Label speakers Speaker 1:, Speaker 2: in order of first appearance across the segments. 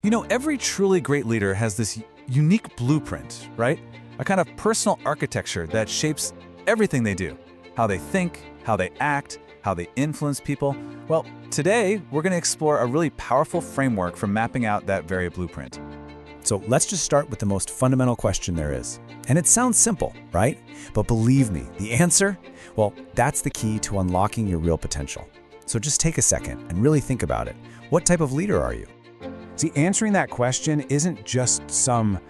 Speaker 1: Every truly great leader has this unique blueprint, right? A kind of personal architecture that shapes everything they do. How they think, how they act, how they influence people. Well, today we're going to explore a really powerful framework for mapping out that very blueprint.
Speaker 2: So let's just start with the most fundamental question there is. And it sounds simple, right? But believe me, the answer? Well, that's the key to unlocking your real potential. So just take a second and really think about it. What type of leader are you? See, answering that question isn't just some,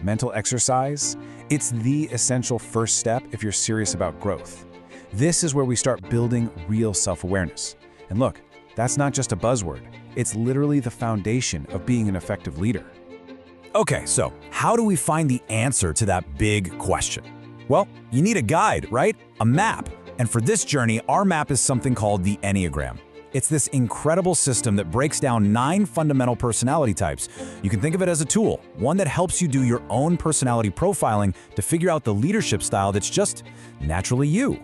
Speaker 2: mental exercise. It's the essential first step if you're serious about growth. This is where we start building real self-awareness. And look, that's not just a buzzword. It's literally the foundation of being an effective leader. Okay, so how do we find the answer to that big question? Well, you need a guide, right? A map. And for this journey, our map is something called the Enneagram. It's this incredible system that breaks down 9 fundamental personality types. You can think of it as a tool, one that helps you do your own personality profiling to figure out the leadership style that's just naturally you.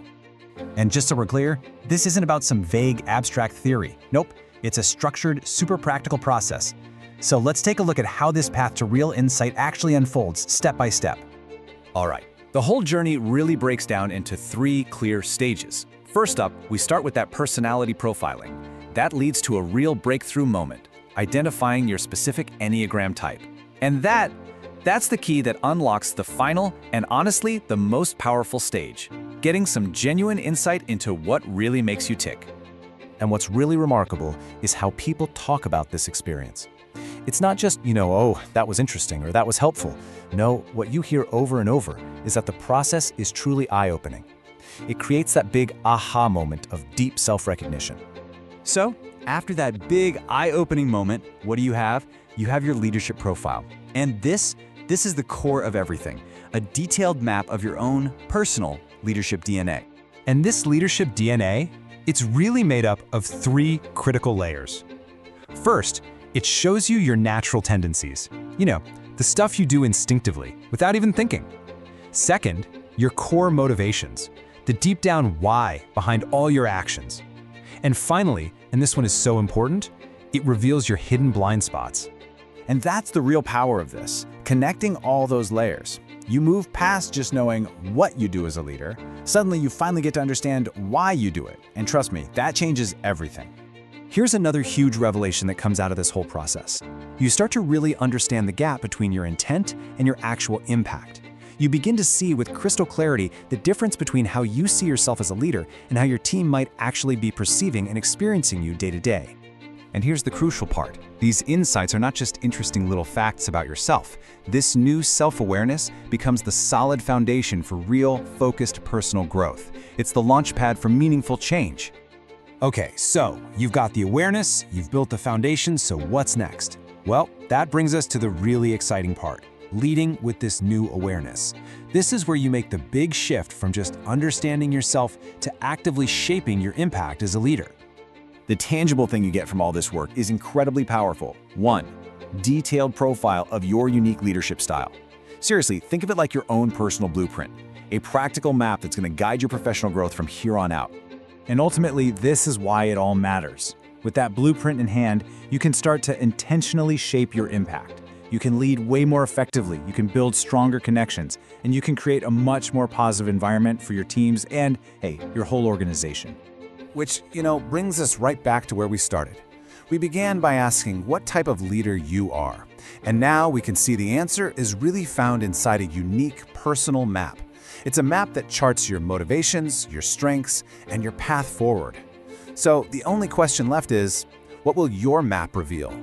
Speaker 3: And just so we're clear, this isn't about some vague, abstract theory. Nope, it's a structured, super practical process. So let's take a look at how this path to real insight actually unfolds step by step.
Speaker 1: All right, the whole journey really breaks down into 3 clear stages. First up, we start with that personality profiling. That leads to a real breakthrough moment, identifying your specific Enneagram type. And that's the key that unlocks the final and honestly the most powerful stage, getting some genuine insight into what really makes you tick.
Speaker 2: And what's really remarkable is how people talk about this experience. It's not just, oh, that was interesting or that was helpful. No, what you hear over and over is that the process is truly eye-opening. It creates that big aha moment of deep self-recognition.
Speaker 3: So, after that big eye-opening moment, what do you have? You have your leadership profile. And this is the core of everything, a detailed map of your own personal leadership DNA.
Speaker 2: And this leadership DNA, it's really made up of 3 critical layers. First, it shows you your natural tendencies. The stuff you do instinctively, without even thinking. Second, your core motivations, the deep down why behind all your actions. And finally, and this one is so important, it reveals your hidden blind spots.
Speaker 1: And that's the real power of this, connecting all those layers. You move past just knowing what you do as a leader. Suddenly, you finally get to understand why you do it. And trust me, that changes everything.
Speaker 3: Here's another huge revelation that comes out of this whole process. You start to really understand the gap between your intent and your actual impact. You begin to see with crystal clarity the difference between how you see yourself as a leader and how your team might actually be perceiving and experiencing you day to day.
Speaker 1: And here's the crucial part. These insights are not just interesting little facts about yourself. This new self-awareness becomes the solid foundation for real, focused personal growth. It's the launchpad for meaningful change.
Speaker 2: Okay, so you've got the awareness, you've built the foundation, so what's next? Well, that brings us to the really exciting part. Leading with this new awareness. This is where you make the big shift from just understanding yourself to actively shaping your impact as a leader.
Speaker 1: The tangible thing you get from all this work is incredibly powerful. 1, detailed profile of your unique leadership style. Seriously, think of it like your own personal blueprint, a practical map that's going to guide your professional growth from here on out.
Speaker 2: And ultimately, this is why it all matters. With that blueprint in hand, you can start to intentionally shape your impact. You can lead way more effectively, you can build stronger connections, and you can create a much more positive environment for your teams and, hey, your whole organization. Which, brings us right back to where we started. We began by asking what type of leader you are. And now we can see the answer is really found inside a unique personal map. It's a map that charts your motivations, your strengths, and your path forward. So the only question left is, what will your map reveal?